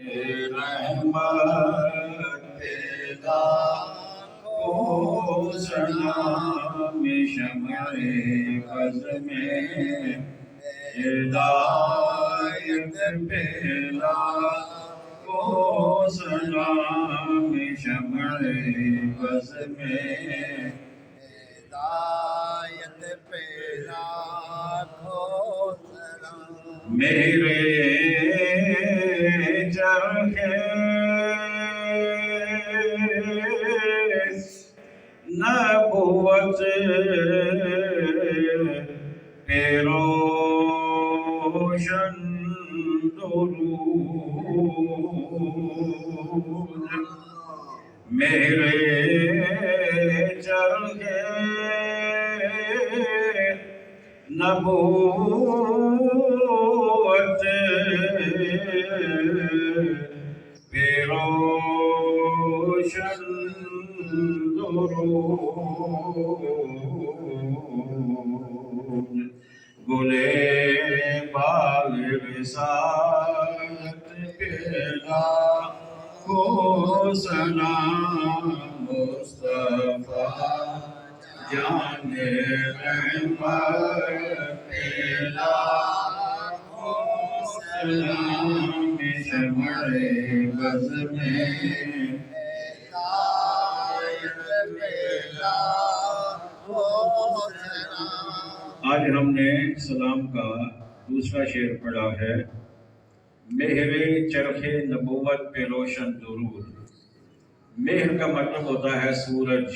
رحمت پیدا کو سلام شمع بز میں ہدایت پیدا کو سلام شمع بز میں ہدایت پیدا کو سلام میرے چرخے نبوت پہ روشن درود میرے چرخے نبوت پہ روشن درود گلے باغ رسالت پیدا کو سلام مصطفیٰ جان رحمت پیدا کو سلام شمع بز میں آج ہم نے سلام کا دوسرا شعر پڑھا ہے مہر چرخ نبوت پہ روشن درود۔ مہر کا مطلب ہوتا ہے سورج،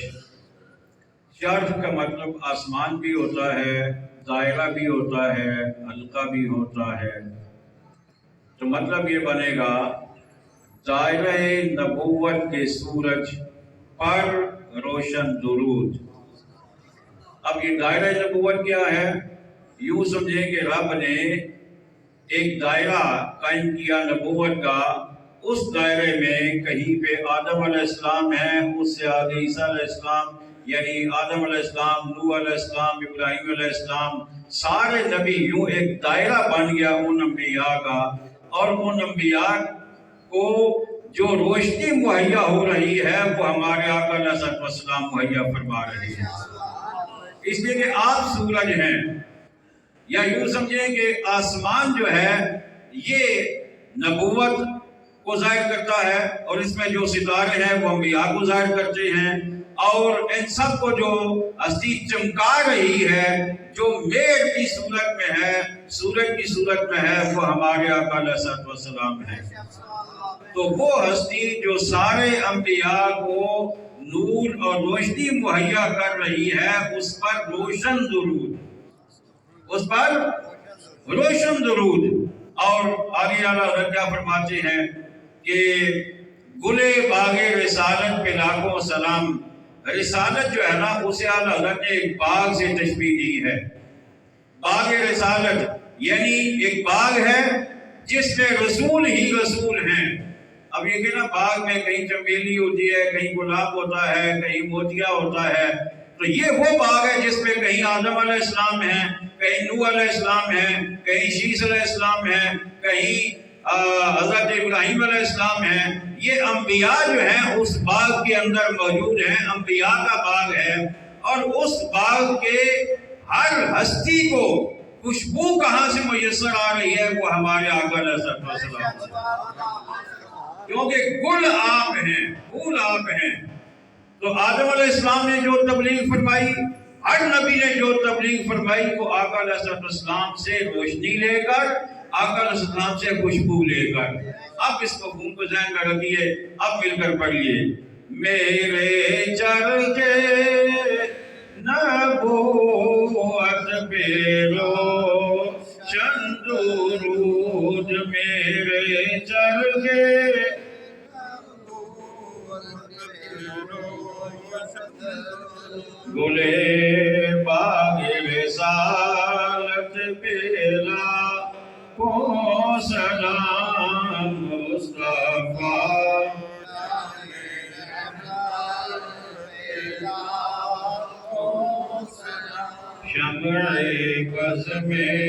چرخ کا مطلب آسمان بھی ہوتا ہے، دائرہ بھی ہوتا ہے، حلقہ بھی ہوتا ہے۔ تو مطلب یہ بنے گا دائرہ نبوت کے سورج پر روشن درود۔ اب یہ دائرہ نبوت کیا ہے؟ یوں سمجھیں کہ رب نے ایک دائرہ قائم کیا نبوت کا، اس دائرے میں کہیں پہ آدم علیہ السلام ہے، اس سے آگے عیسیٰ علیہ السلام، یعنی آدم علیہ السلام، نوح علیہ السلام، ابراہیم علیہ السلام، سارے نبی، یوں ایک دائرہ بن گیا ان انبیاء کا، اور ان انبیاء کو جو روشنی مہیا ہو رہی ہے وہ ہمارے آقا علیہ السلام مہیا فرما رہے ہیں، اس لیے کہ آپ سورج ہیں، یا یوں سمجھیں کہ آسمان جو ہے یہ نبوت کو ظاہر کرتا ہے، اور اس میں جو ستارے ہیں وہ انبیاء کو ظاہر کرتے ہیں، اور ان سب کو جو ہستی چمکا رہی ہے، جو مہر کی صورت میں ہے، سورج کی صورت میں ہے، وہ ہمارے آقا علیہ السلام ہے۔ تو وہ ہستی جو سارے انبیاء کو نور اور روشنی مہیا کر رہی ہے، اس پر روشن درود، اس پر روشن درود۔ اور آگے اعلیٰ حضرت کیا فرماتے ہیں کہ گلے باغ رسالت پہ لاکھوں سلام۔ رسالت جو ہے نا، اسے اعلیٰ حضرت نے ایک باغ سے تشبیہ دی ہے۔ باغ رسالت یعنی ایک باغ ہے جس میں رسول ہی رسول ہیں۔ اب یہ کہ نا باغ میں کہیں چمیلی ہوتی ہے، کہیں گلاب ہوتا ہے، کہیں موتیا ہوتا ہے، تو یہ وہ باغ ہے جس میں کہیں آدم علیہ السلام ہیں، کہیں نوح علیہ السلام ہیں، کہیں شیس علیہ السلام ہیں، کہیں حضرت ابراہیم علیہ السلام ہیں۔ یہ انبیاء جو ہیں اس باغ کے اندر موجود ہیں، انبیاء کا باغ ہے، اور اس باغ کے ہر ہستی کو خوشبو کہاں سے میسر آ رہی ہے؟ وہ ہمارے آقا علیہ السلام، کیونکہ گل آپ ہیں، پھول آپ ہیں۔ تو آدم علیہ السلام نے جو تبلیغ فرمائی، ہر نبی نے جو تبلیغ فرمائی، وہ آقا علیہ السلام سے روشنی لے کر، آقا علیہ السلام سے خوشبو لے کر۔ اب اس مفہوم کو ذہن میں رکھیے، اب مل کر پڑھیے۔ میرے چرخے نبوت پہ روشن درود، میرے چرخے گلے باغ رسالت پہ لاکھوں سلام مصطفیٰ شمع بز میں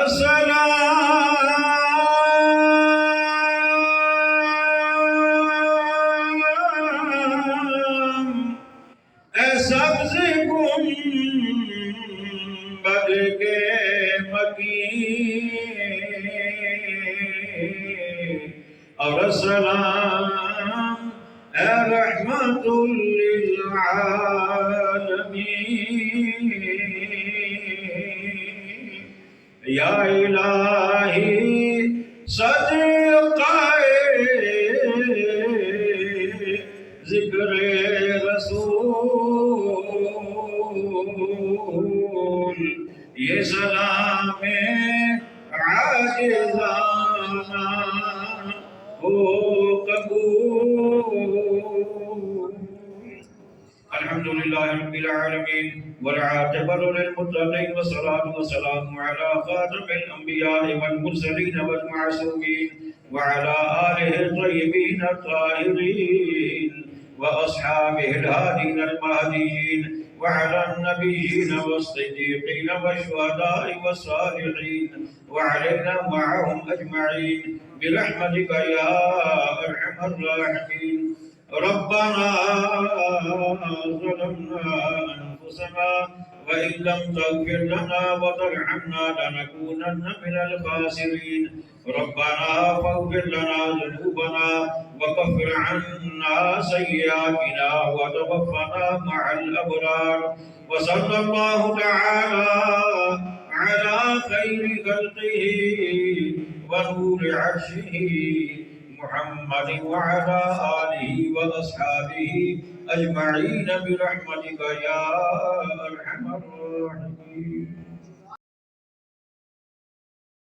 السلام اے سبز گنبد کے مکین اور السلام اے رحمت للعالمین یا الہی صدقہ ذکر رسول یہ سلام عاجزانہ ہو قبول الحمدللہ رب العالمین والعاقبۃ للمتقین والصلاة والسلام على خاتم الانبیاء والمرسلین والمعصومین وعلى آلہ الطیبین الطاہرین واصحابہ الہادین المہدیین وعلى النبیین والصدیقین والشہداء والصالحین وعلينا معهم أجمعين برحمتك يا أرحم الراحمين ربنا ظلمنا أنفسنا وإن لم تغفر لنا وترحمنا لنكونن من الخاسرين ربنا فاغفر لنا ذنوبنا وكفر عنا سيئاتنا وتوفنا مع الأبرار وصلى الله تعالى على خير خلقه ونور عرشه محمد وعلى آله وأصحابه أجمعين برحمتك يا أرحم الراحمين.